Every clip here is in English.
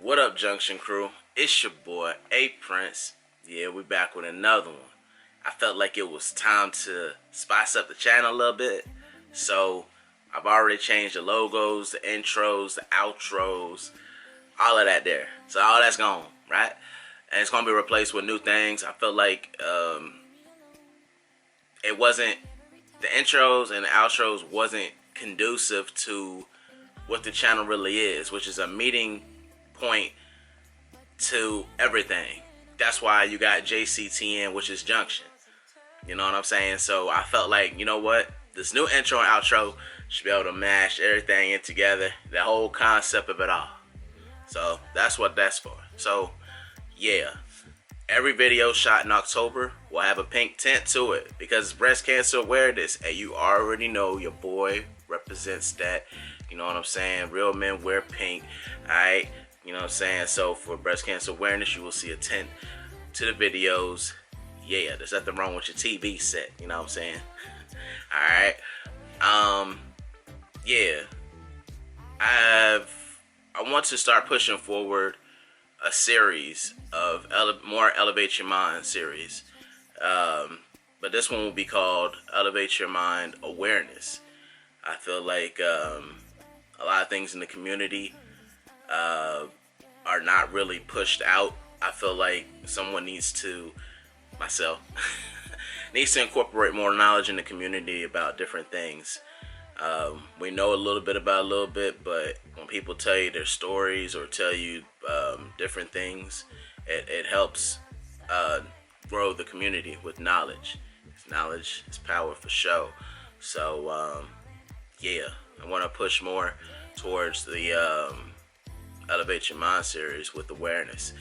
What up, Junction Crew? It's your boy, A Prince. Yeah, we back with another one. I felt like it was time to spice up the channel a little bit. So, I've already changed the logos, the intros, the outros, all of that there. So, all that's gone, right? And it's going to be replaced with new things. I felt like it wasn't, the intros and the outros wasn't conducive to what the channel really is, which is a meeting point to everything. That's why you got JCTN, which is Junction. You know what I'm saying? So I felt like, you know what? This new intro and outro should be able to mash everything in together. The whole concept of it all. So that's what that's for. So yeah. Every video shot in October will have a pink tint to it because it's breast cancer awareness, and you already know your boy represents that. You know what I'm saying? Real men wear pink. Alright? You know what I'm saying? So for breast cancer awareness, you will see a tint to the videos. Yeah, there's nothing wrong with your TV set. You know what I'm saying? Alright. Yeah. I want to start pushing forward a series of more Elevate Your Mind series. But this one will be called Elevate Your Mind Awareness. I feel like a lot of things in the community are not really pushed out. I feel like someone needs to, myself, needs to incorporate more knowledge in the community about different things. We know a little bit about a little bit, but when people tell you their stories or tell you different things, it helps grow the community with knowledge. Knowledge is power for show. So yeah, I want to push more towards the Elevate Your Mind series with awareness.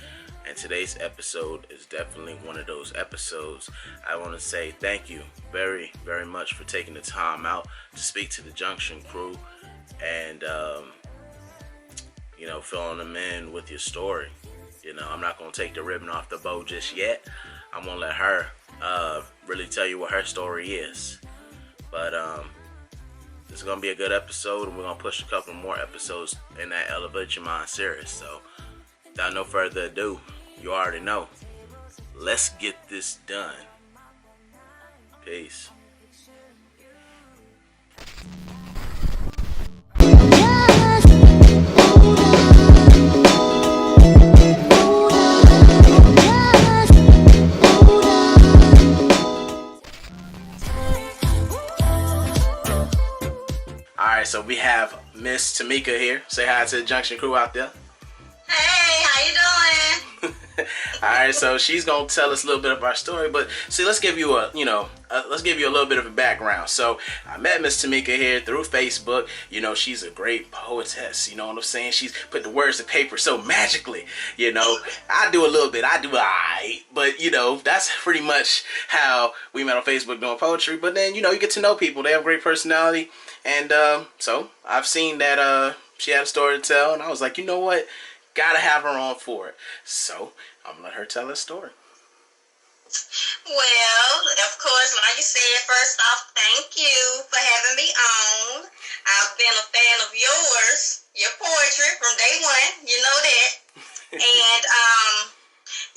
And today's episode is definitely one of those episodes. I want to say thank you very, very much for taking the time out to speak to the Junction Crew and, filling them in with your story. I'm not going to take the ribbon off the bow just yet. I'm going to let her really tell you what her story is. But this is going to be a good episode, and we're going to push a couple more episodes in that Elevate Your Mind series. So, without no further ado, you already know. Let's get this done. Peace. Alright, so we have Miss Tamika here. Say hi to the Junction Crew out there. Hey, how you doing? Alright, so she's gonna tell us a little bit of our story, but see, let's give you a little bit of a background. So I met Miss Tamika here through Facebook. She's a great poetess. You know what I'm saying? She's put the words to paper so magically. I do a little bit. I do alright, but that's pretty much how we met on Facebook doing poetry. But then you get to know people. They have great personality, and so I've seen that she had a story to tell, and I was like, you know what? Gotta have her on for it. So I'm gonna let her tell her story. Well, of course, like you said, first off, thank you for having me on. I've been a fan of yours, your poetry from day one. You know that. And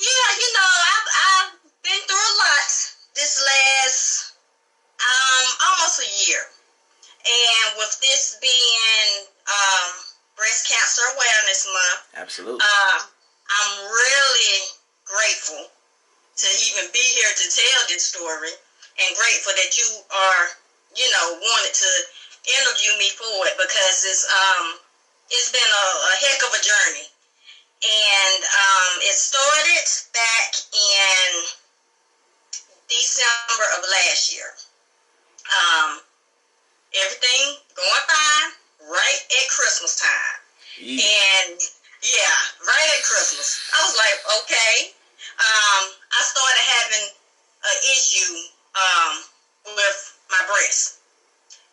yeah, I've been through a lot this last almost a year. And with this being Breast Cancer Awareness Month. Absolutely. I'm really grateful to even be here to tell this story, and grateful that you are, wanted to interview me for it, because it's been a heck of a journey. And it started back in December of last year. Everything going fine right at Christmas time. And yeah, right at Christmas. I was like, okay. I started having an issue with my breasts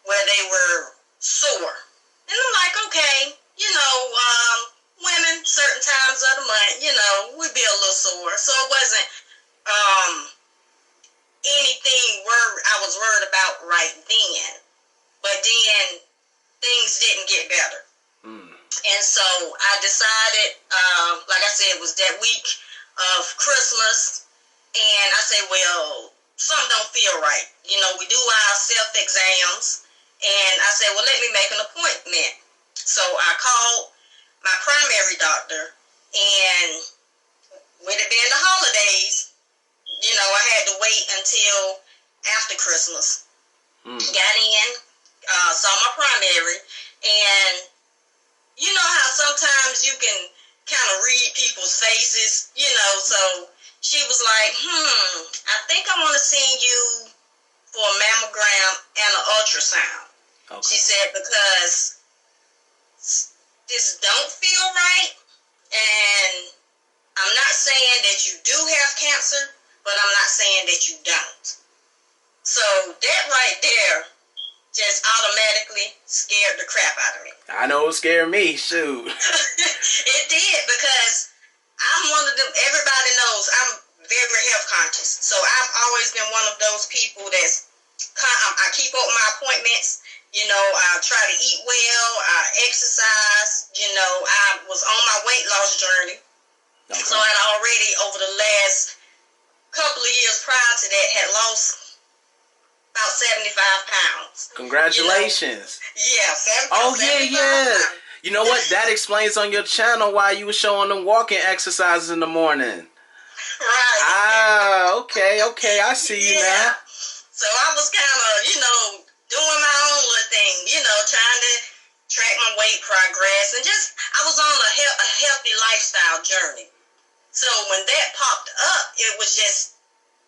where they were sore. And I'm like, okay, women, certain times of the month, we be a little sore. So it wasn't anything I was worried about right then. But then things didn't get better. And so I decided like I said, it was that week of Christmas. And I said, well, something don't feel right. You know, we do our self-exams. And I said, well, let me make an appointment. So I called my primary doctor. And with it being the holidays, you know, I had to wait until after Christmas. Got in, saw my primary. And you know how sometimes you can kind of read people's faces, you know, so she was like, I think I want to send you for a mammogram and an ultrasound. Okay. She said, because this don't feel right, and I'm not saying that you do have cancer, but I'm not saying that you don't. So that right there just automatically scared the crap out of me. I know it scared me, shoot. It did, because I'm one of them, everybody knows I'm very health conscious. So I've always been one of those people that's, I keep up my appointments. You know, I try to eat well, I exercise. You know, I was on my weight loss journey. Okay. So I'd already, over the last couple of years prior to that, had lost about 75 pounds. Congratulations. You know? Yeah, oh, yeah. Pounds. You know what? That explains on your channel why you were showing them walking exercises in the morning. Right. Ah, okay. I see you now. So I was kind of, you know, doing my own little thing, you know, trying to track my weight progress, and just, I was on a healthy lifestyle journey. So when that popped up, it was just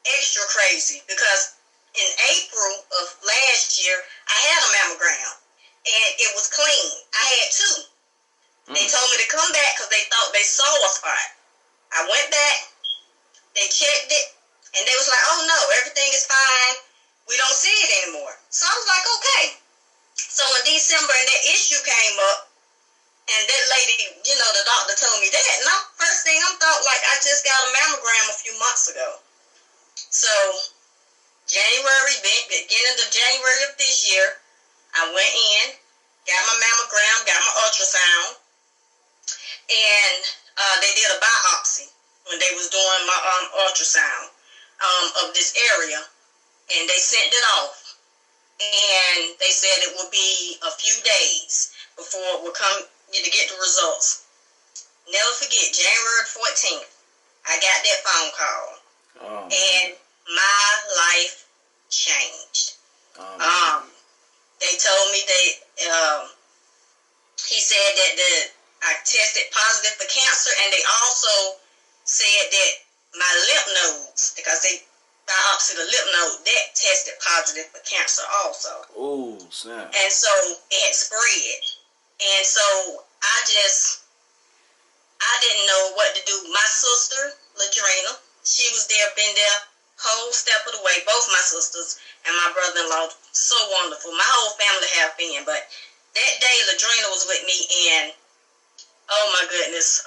extra crazy, because in April of last year, I had a mammogram, and it was clean. I had two. They told me to come back because they thought they saw a spot. I went back, they checked it, and they was like, oh no, everything is fine. We don't see it anymore. So I was like, okay. So in December, and that issue came up, and that lady, you know, the doctor told me that, and first thing I thought, like, I just got a mammogram a few months ago. So beginning of January of this year, I went in, got my mammogram, got my ultrasound, and they did a biopsy when they was doing my ultrasound of this area, and they sent it off, and they said it would be a few days before it would come to get the results. Never forget, January 14th, I got that phone call, and my life changed. They told me he said that I tested positive for cancer, and they also said that my lymph nodes, because they biopsy the lymph node, that tested positive for cancer also. Oh, snap. And so it had spread. And so I didn't know what to do. My sister, Ladrina, she was there, been there whole step of the way. Both my sisters and my brother-in-law, so wonderful. My whole family have been. But that day, Ladrina was with me, and oh my goodness,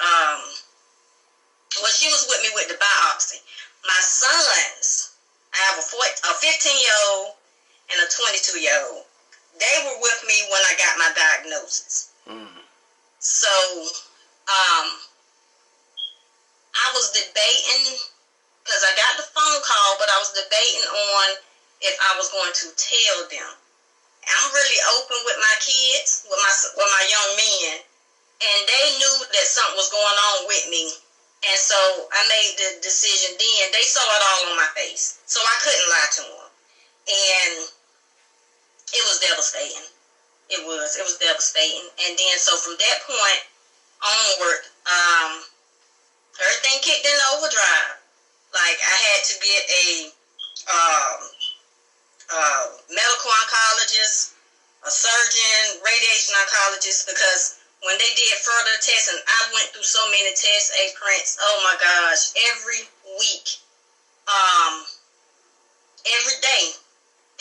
she was with me with the biopsy. My sons, I have a 15-year-old and a 22-year-old. They were with me when I got my diagnosis. So, I was debating, because I got the phone call, but I was debating on if I was going to tell them. I'm really open with my kids, with my young men, and they knew that something was going on with me. And so I made the decision then. They saw it all on my face, so I couldn't lie to them. And it was devastating. It was devastating. And then, so from that point onward, everything kicked in overdrive. Like, I had to get a medical oncologist, a surgeon, radiation oncologist, because when they did further testing, I went through so many tests, Prince. Oh my gosh, every week, every day,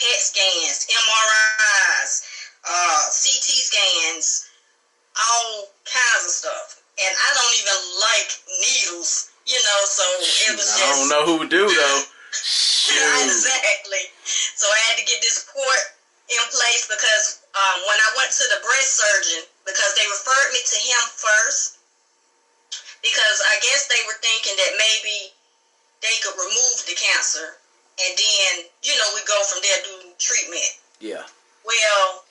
PET scans, MRIs, CT scans, all kinds of stuff. And I don't even like needles, you know, so it was just... I don't know who would do, though. Exactly. So I had to get this port in place, because when I went to the breast surgeon, because they referred me to him first, because I guess they were thinking that maybe they could remove the cancer and then, we go from there do treatment. Yeah. Well,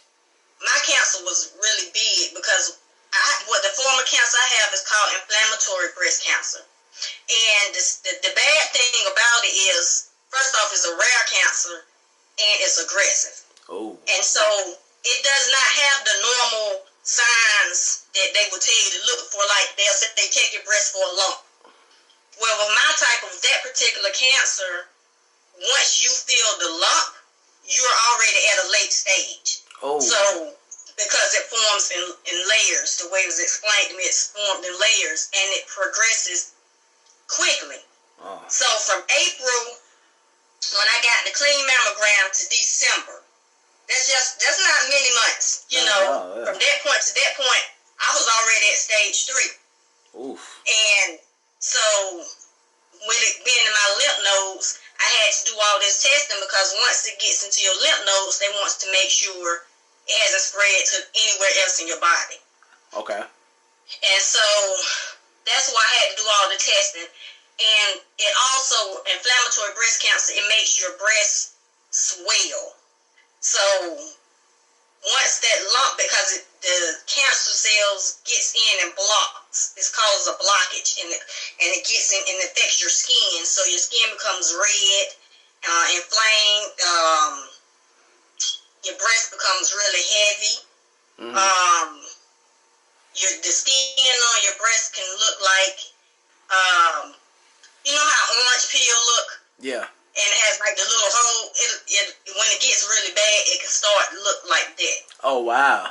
my cancer was really big because the form of cancer I have is called inflammatory breast cancer. And the bad thing about it is, first off, it's a rare cancer and it's aggressive. Oh. And so it does not have the normal signs that they would tell you to look for, like they'll say they check your breast for a lump. Well, with my type of that particular cancer, once you feel the lump, you're already at a late stage. Oh. So, because it forms in layers, the way it was explained to me, it's formed in layers and it progresses quickly. Oh. So from April, when I got the clean mammogram, to December, that's not many months. Yeah. From that point to that point, I was already at stage 3. Oof. And so with it being in my lymph nodes, I had to do all this testing because once it gets into your lymph nodes, they want to make sure it hasn't spread to anywhere else in your body. Okay. And so that's why I had to do all the testing. And it also, inflammatory breast cancer, it makes your breast swell. So once that lump, because the cancer cells gets in and blocks, it causes a blockage, and it gets in and affects your skin. So your skin becomes red, inflamed. Your breast becomes really heavy. Mm-hmm. The skin on your breast can look like, you know how orange peel look? Yeah. And it has like the little hole. When it gets really bad, it can start to look like that. Oh, wow.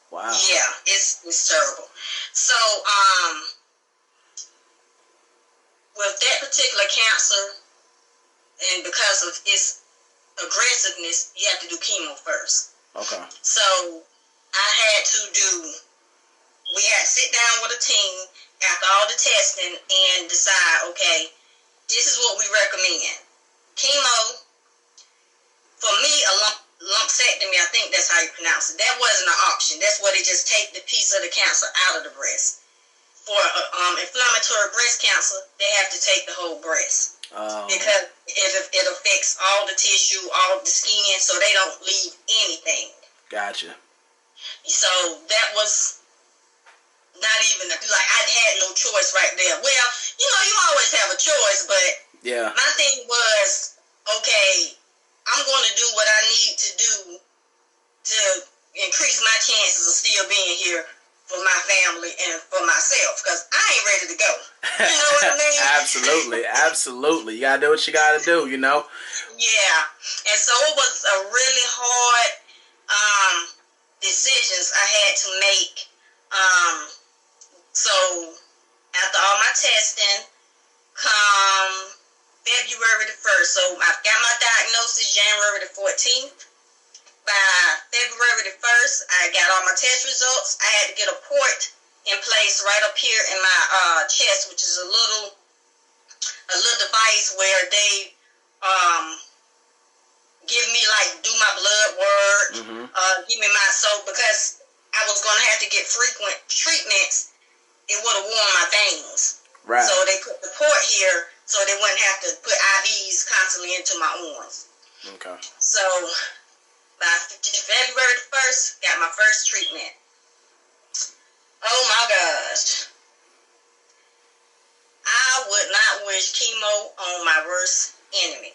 Wow. Yeah, it's terrible. So, with that particular cancer, and because of its aggressiveness, you have to do chemo first. Okay. So, we had to sit down with a team after all the testing and decide, okay, this is what we recommend. Chemo, for me, a lumpectomy, I think that's how you pronounce it. That wasn't an option. That's where they just take the piece of the cancer out of the breast. For inflammatory breast cancer, they have to take the whole breast. Because it affects all the tissue, all the skin, so they don't leave anything. Gotcha. So that was not even, like, I had no choice right there. Well, you always have a choice, but yeah. My thing was, okay, I'm going to do what I need to do to increase my chances of still being here for my family and for myself, because I ain't ready to go. You know what I mean? Absolutely. You gotta do what you gotta do, Yeah. And so it was a really hard decisions I had to make. So after all my testing, come February the 1st. So I got my diagnosis January the 14th. By February the 1st, I got all my test results. I had to get a port in place right up here in my chest, which is a little device where they give me, like, do my blood work, give me my soap, because I was going to have to get frequent treatments. It would have worn my veins. Right. So they put the port here so they wouldn't have to put IVs constantly into my arms. Okay. So by February the 1st, got my first treatment. Oh my gosh. I would not wish chemo on my worst enemy.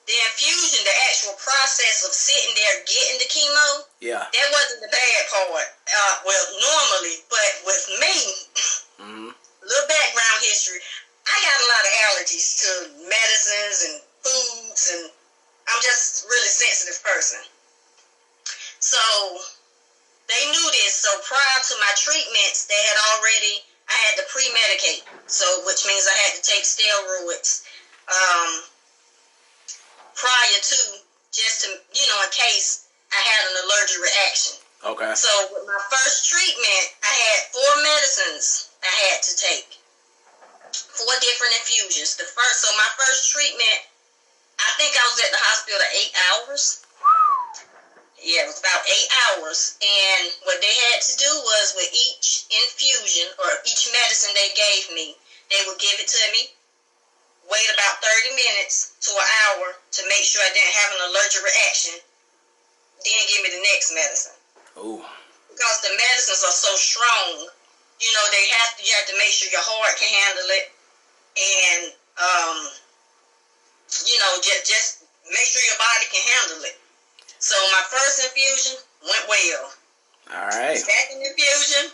The infusion, the actual process of sitting there getting the chemo, that wasn't the bad part. Well, normally, but with me, little background history, I got a lot of allergies to medicines and foods, and I'm just a really sensitive person. So they knew this. So prior to my treatments, I had to pre-medicate. So, which means I had to take steroids prior to, just to, in case I had an allergic reaction. Okay. So with my first treatment, I had 4 medicines I had to take. 4 different infusions. So my first treatment, I think I was at the hospital 8 hours. Yeah, it was about 8 hours. And what they had to do was with each infusion or each medicine they gave me, they would give it to me, wait about 30 minutes to an hour to make sure I didn't have an allergic reaction, then give me the next medicine. Oh. Because the medicines are so strong, you know, you have to make sure your heart can handle it, and you know, just make sure your body can handle it. So my first infusion went well. All right. Second infusion,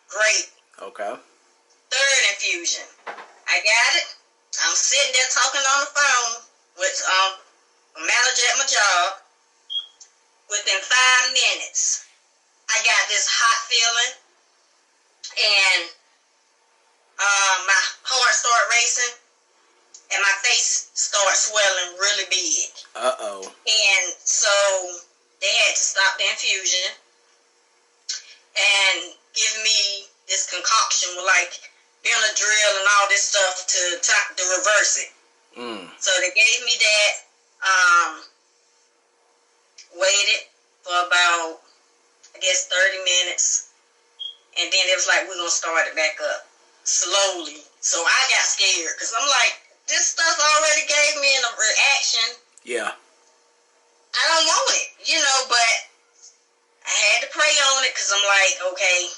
great. Okay. Third infusion, I got it. I'm sitting there talking on the phone with a manager at my job. Within 5 minutes, I got this hot feeling, and my heart started racing, and my face started swelling really big. Uh-oh. And so they had to stop the infusion and give me this concoction with like Benadryl and all this stuff to reverse it. So they gave me that, waited for about, I guess, 30 minutes, and then it was like, we're going to start it back up slowly. So I got scared because I'm like, this stuff already gave me a reaction. Yeah. I don't want it, you know, but I had to pray on it because I'm like, okay,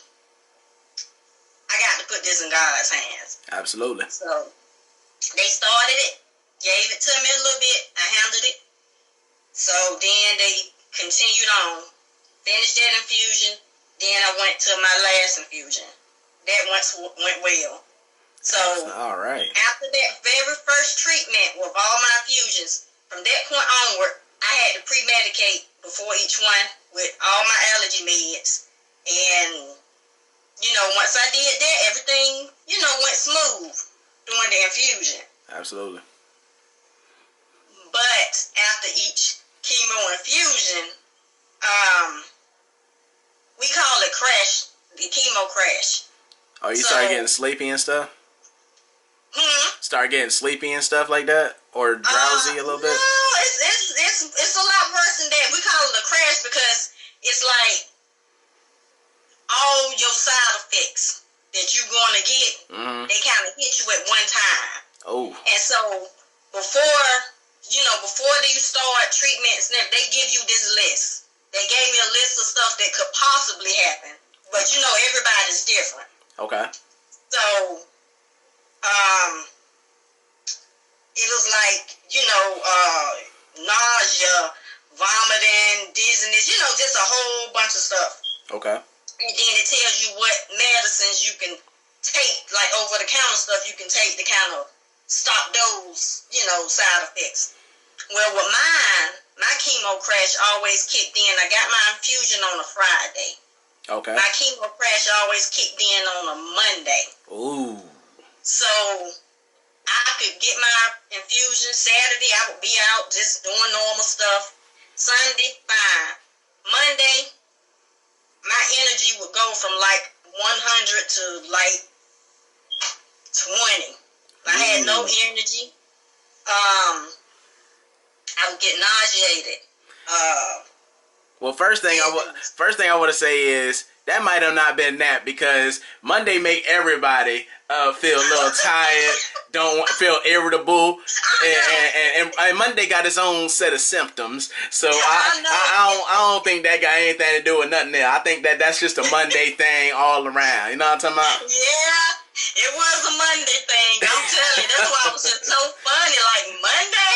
I got to put this in God's hands. Absolutely. So they started it, gave it to me a little bit, I handled it. So then they continued on, finished that infusion, then I went to my last infusion. That went well. So all right. After that very first treatment with all my infusions, from that point onward, I had to pre-medicate before each one with all my allergy meds. And, you know, once I did that, everything, you know, went smooth during the infusion. Absolutely. But after each chemo infusion, we call it crash, the chemo crash. Oh, you started getting sleepy and stuff? Start getting sleepy and stuff like that? Or drowsy a little bit? No, it's a lot worse than that. We call it a crash because it's like all your side effects that you're going to get, they kind of hit you at one time. Oh. And so before you start treatments, they give you this list. They gave me a list of stuff that could possibly happen. But, you know, everybody's different. Okay. So, it was like, you know, nausea, vomiting, dizziness, you know, just a whole bunch of stuff. Okay. And then it tells you what medicines you can take, like over-the-counter stuff you can take to kind of stop those, you know, side effects. Well, with mine, my chemo crash always kicked in. I got my infusion on a Friday. Okay. My chemo crash always kicked in on a Monday. Ooh. So I could get my infusion Saturday. I would be out just doing normal stuff. Sunday, fine. Monday, my energy would go from like 100 to like 20. I had no energy. I would get nauseated. Well, first thing I want to say is that might have not been that, because Monday make everybody feel a little tired, don't feel irritable, and Monday got its own set of symptoms. So I don't think that got anything to do with nothing there. I think that's just a Monday thing all around. You know what I'm talking about? Yeah, it was a Monday thing. I'm telling you, that's why it was just so funny. Like Monday.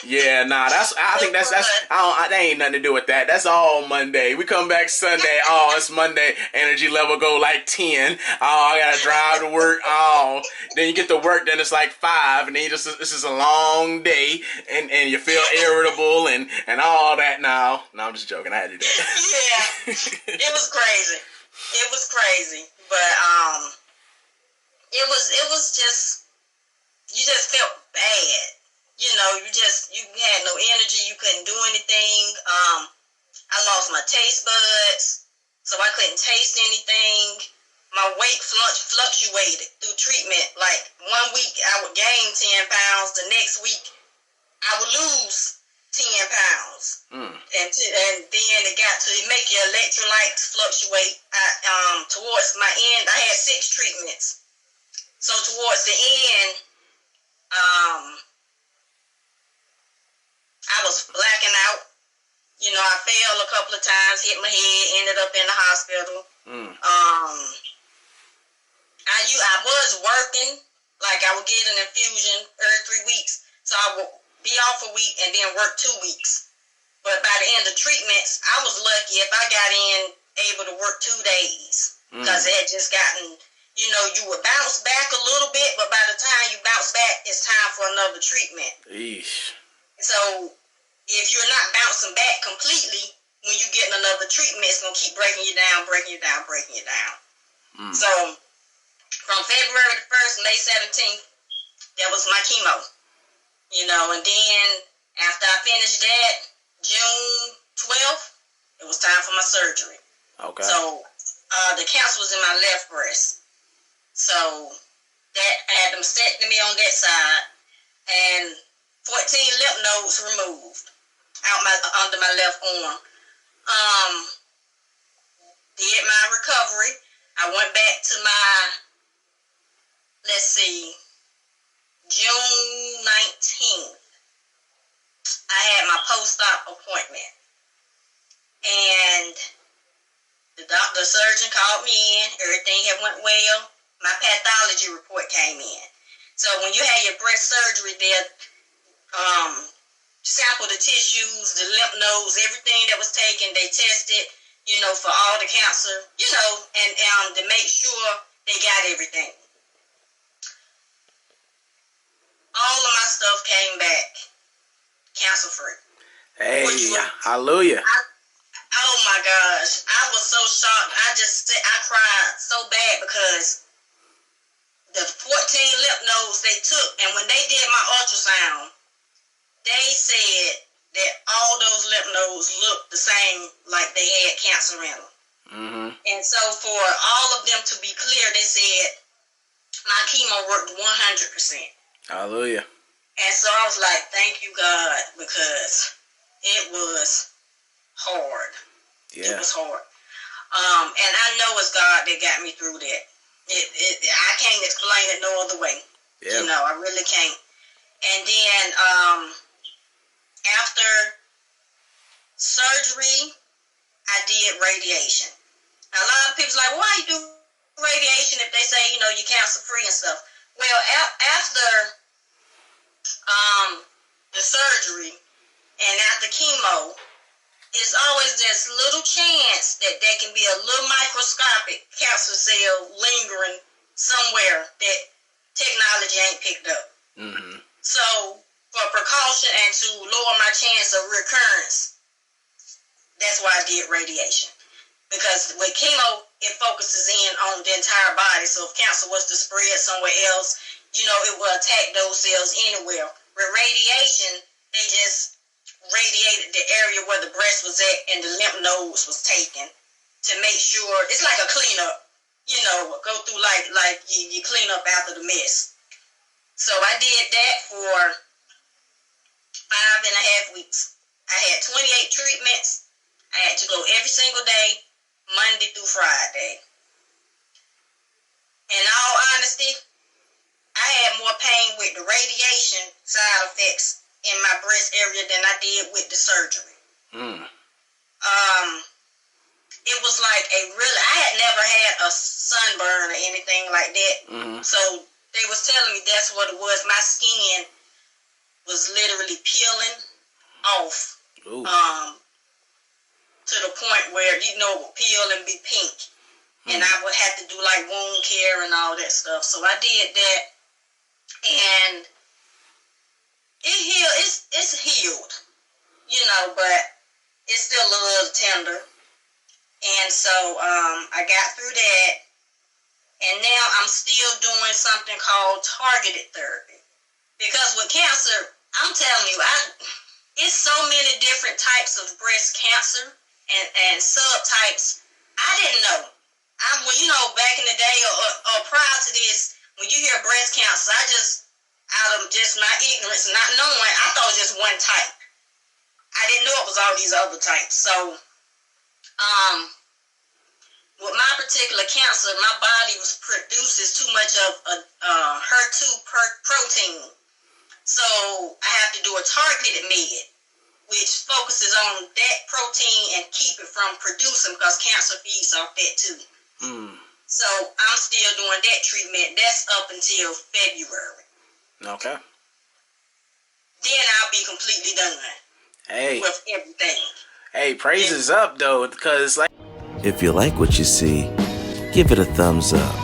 Yeah, nah, I think that ain't nothing to do with that. That's all Monday. We come back Sunday, oh, it's Monday, energy level go like 10. Oh, I gotta drive to work. Oh, then you get to work, then it's like 5, and then this is a long day, and you feel irritable and all that. No, I'm just joking. I had to do that. Yeah, it was crazy. It was crazy, but it was just, you just felt bad. You know, you had no energy. You couldn't do anything. I lost my taste buds, so I couldn't taste anything. My weight fluctuated through treatment. Like 1 week I would gain 10 pounds. The next week I would lose 10 pounds. And then it make your electrolytes fluctuate. Towards my end, I had 6 treatments. So towards the end, I was blacking out. I fell a couple of times, hit my head, ended up in the hospital. I was working, like I would get an infusion every 3 weeks, so I would be off a week and then work 2 weeks. But by the end of treatments, I was lucky if I got able to work 2 days, because it had just gotten, you would bounce back a little bit, but by the time you bounce back, it's time for another treatment. Eesh. So if you're not bouncing back completely, when you get another treatment, it's going to keep breaking you down. So from February the 1st, May 17th, that was my chemo. And then after I finished that, June 12th, it was time for my surgery. Okay. So the cancer was in my left breast. So that I had a mastectomy on that side and 14 lymph nodes removed under my left arm. Did my recovery. I went back to June 19th. I had my post-op appointment. And the surgeon called me in. Everything had went well. My pathology report came in. So when you had your breast surgery, they'll sample the tissues, the lymph nodes, everything that was taken. They tested, for all the cancer, and to make sure they got everything. All of my stuff came back cancer-free. Hey, hallelujah. Oh my gosh. I was so shocked. I cried so bad because the 14 lymph nodes they took, and when they did my ultrasound, they said that all those lymph nodes looked the same, like they had cancer in them. And so for all of them to be clear, they said my chemo worked 100%. Hallelujah. And so I was like, thank you, God, because it was hard. Yeah. It was hard. And I know it's God that got me through that. I can't explain it no other way. Yeah. I really can't. And then after surgery, I did radiation. A lot of people's like, why you do radiation if they say, you're cancer-free and stuff? Well, after the surgery and after chemo, it's always this little chance that there can be a little microscopic cancer cell lingering somewhere that technology ain't picked up. So for precaution and to lower my chance of recurrence, that's why I did radiation. Because with chemo, it focuses in on the entire body. So if cancer was to spread somewhere else, it will attack those cells anywhere. With radiation, they just radiated the area where the breast was at and the lymph nodes was taken to make sure, it's like a cleanup, go through like you clean up after the mess. So I did that for 5.5 weeks. I had 28 treatments. I had to go every single day, Monday through Friday. In all honesty, I had more pain with the radiation side effects in my breast area than I did with the surgery. It was like I had never had a sunburn or anything like that. So they was telling me that's what it was. My skin was literally peeling off. To the point where, it would peel and be pink. And I would have to do like wound care and all that stuff. So I did that. And it healed. It's healed. But it's still a little tender. And so I got through that. And now I'm still doing something called targeted therapy. Because with cancer, I'm telling you, it's so many different types of breast cancer and subtypes. I didn't know. Back in the day or prior to this, when you hear breast cancer, I just, out of just my ignorance, not knowing, I thought it was just one type. didn't know it was all these other types. So, with my particular cancer, my body produces too much of a HER2 protein. So I have to do a targeted med, which focuses on that protein and keep it from producing, because cancer feeds off that too. So I'm still doing that treatment. That's up until February. Okay. Then I'll be completely done. Hey. With everything. Hey, praise is up though, because like. If you like what you see, give it a thumbs up.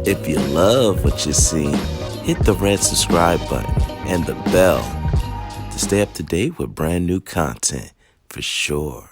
If you love what you see, hit the red subscribe button and the bell to stay up to date with brand new content for sure.